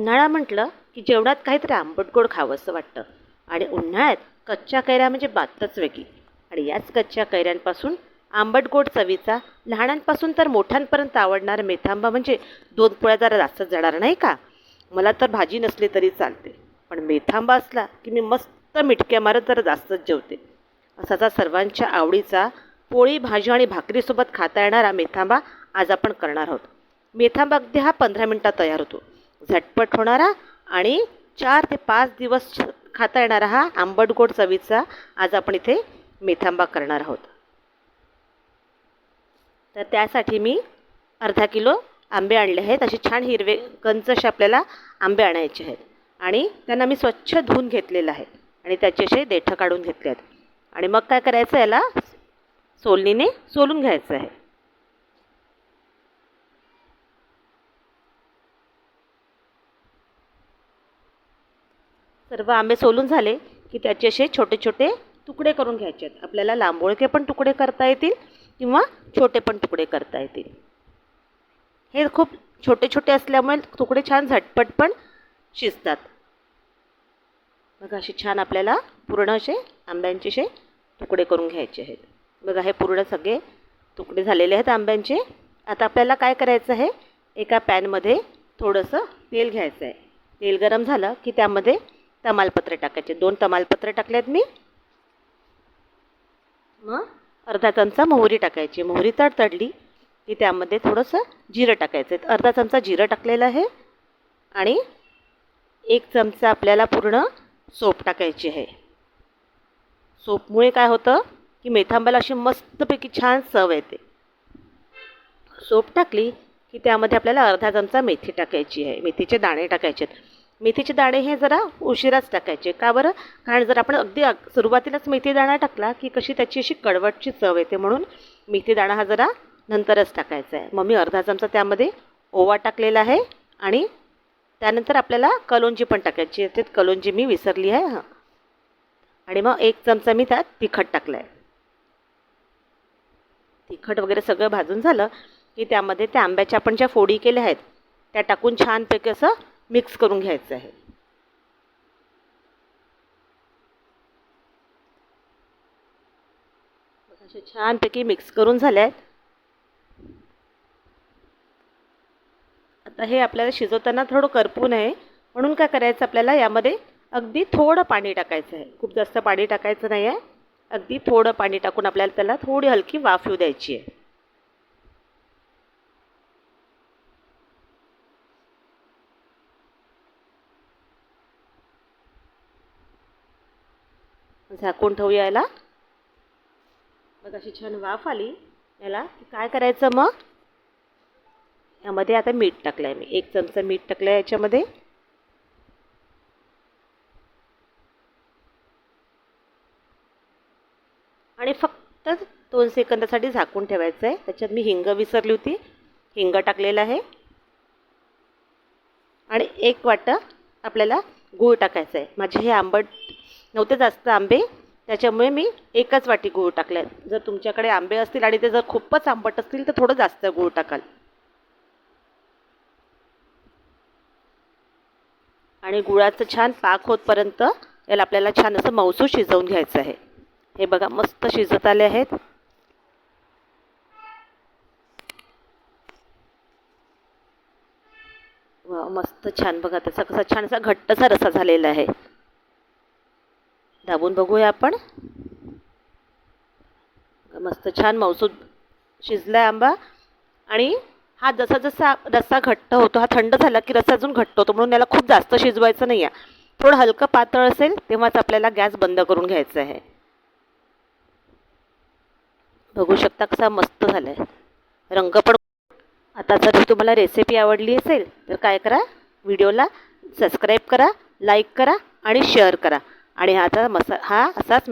उन्हाळा म्हटलं की जेवणात काहीतरी आंबट गोड खावंसं वाटतं आणि उन्हाळ्यात कच्च्या कैऱ्या म्हणजे बातच वेगळी. आणि याच कच्च्या कैऱ्यांपासून आंबट गोड चवीचा लहानांपासून तर मोठ्यांपर्यंत आवडणारा मेथांबा म्हणजे दोन पोळ्या जरा जास्तच जाणार नाही का. मला तर भाजी नसली तरी चालते, पण मेथांबा असला की मी मस्त मिटक्या मारत जरा जास्तच जेवते. असाचा सर्वांच्या आवडीचा पोळी भाजी आणि भाकरीसोबत खाता येणारा मेथांबा आज आपण करणार आहोत. मेथांबा अगदी हा 15 मिनिटात तयार होतो. झटपट होणारा आणि 4 ते 5 दिवस खाता येणारा हा आंबट गोड चवीचा आज आपण इथे मेथांबा करणार आहोत. तर त्यासाठी मी अर्धा किलो आंबे आणले आहेत. असे छान हिरवे कंच असे आपल्याला आंबे आणायचे आहेत आणि त्यांना मी स्वच्छ धुवून घेतलेलं आहे आणि त्याचे असे देठं काढून घेतले आहेत. आणि मग काय करायचं, याला सोलणीने सोलून घ्यायचं आहे. सर्व आंबे सोलून झाले की त्याचे असे छोटे छोटे तुकडे करून घ्यायचे आहेत. आपल्याला लांबोळके पण तुकडे करता येतील किंवा छोटे पण तुकडे करता येतील. हे खूप छोटे छोटे असल्यामुळे तुकडे छान झटपट पण शिजतात. बघा असे छान आपल्याला पूर्ण असे आंब्यांचे असे तुकडे करून घ्यायचे आहेत. बघा हे पूर्ण सगळे तुकडे झालेले आहेत आंब्यांचे. आता आपल्याला काय करायचं आहे, एका पॅनमध्ये थोडंसं तेल घ्यायचं आहे. तेल गरम झालं की त्यामध्ये तमालपत्रे टाकायचे. 2 तमालपत्रे टाकले आहेत मी. मग अर्धा चमचा मोहरी टाकायची. मोहरी तडतडली की त्यामध्ये थोडंसं जिरं टाकायचं आहे. अर्धा चमचा जिरं टाकलेलं आहे आणि 1 चमचा आपल्याला पूर्ण सोप टाकायची आहे. सोपमुळे काय होतं की मेथांब्याला अशी मस्तपैकी छान चव येते. सोप टाकली की त्यामध्ये आपल्याला अर्धा चमचा मेथी टाकायची आहे. मेथीचे दाणे टाकायचे आहेत. मेथीचे दाणे हे जरा उशिराच टाकायचे. का बरं? कारण जर आपण अगदी सुरुवातीलाच मेथी दाणा टाकला की कशी त्याची अशी कडवटची चव येते, म्हणून मेथी दाणा हा जरा नंतरच टाकायचा आहे. मग मी अर्धा चमचा त्यामध्ये ओवा टाकलेला आहे आणि त्यानंतर आपल्याला कलोंजी पण टाकायची आहे. कलोंजी मी विसरली आहे. हां, आणि मग 1 चमचा मी त्यात तिखट टाकलं आहे. तिखट वगैरे सगळं भाजून झालं की त्यामध्ये त्या आंब्याच्या आपण ज्या फोडी केल्या आहेत त्या टाकून छानपैकी असं मिक्स करून घ्यायचं आहे. असे छानपैकी मिक्स करून झाले आहेत. आता हे आपल्याला शिजवताना थोडं करपू नये म्हणून काय करायचं, आपल्याला यामध्ये अगदी थोडं पाणी टाकायचं आहे. खूप जास्त पाणी टाकायचं नाही आहे. अगदी थोडं पाणी टाकून आपल्याला त्याला थोडी हलकी वाफ येऊ द्यायची आहे. झाकून ठेवूया याला. मग अशी छान वाफ आली याला की काय करायचं, मग यामध्ये आता मीठ टाकलं आहे मी. 1 चमचा मीठ टाकलं आहे याच्यामध्ये. आणि फक्त 2 सेकंदासाठी झाकून ठेवायचं आहे. त्याच्यात मी हिंग विसरली होती, हिंग टाकलेलं आहे. आणि 1 वाटा आपल्याला गूळ टाकायचा आहे. माझे हे आंबट नव्हते जास्त आंबे, त्याच्यामुळे मी 1च वाटी गूळ टाकला आहे. जर तुमच्याकडे आंबे असतील आणि ते जर खूपच आंबट असतील तर थोडं जास्त गूळ टाकाल. आणि गुळाचं छान पाक होतपर्यंत याला आपल्याला छान असं मऊसूत शिजवून घ्यायचं आहे. हे बघा मस्त शिजत आले आहेत. वा मस्त छान. बघा त्याचा कसा छान असा घट्टसा रसा झालेला आहे. दाबून बघूया आपण. मस्त छान मऊसूत शिजला आहे आंबा. आणि हा जसा जसा रस्सा घट्ट होतो, हा थंड झाला की रस्सा अजून घट्ट होतो, म्हणून याला खूप जास्त शिजवायचं नाही आहे. थोडं हलकं पातळ असेल तेव्हाच आपल्याला गॅस बंद करून घ्यायचा आहे. बघू शकता कसा मस्त झाला आहे रंग पण. आता जर तुम्हाला रेसिपी आवडली असेल तर काय करा, व्हिडिओला सबस्क्राईब करा, लाईक करा आणि शेअर करा. आणि हा असाच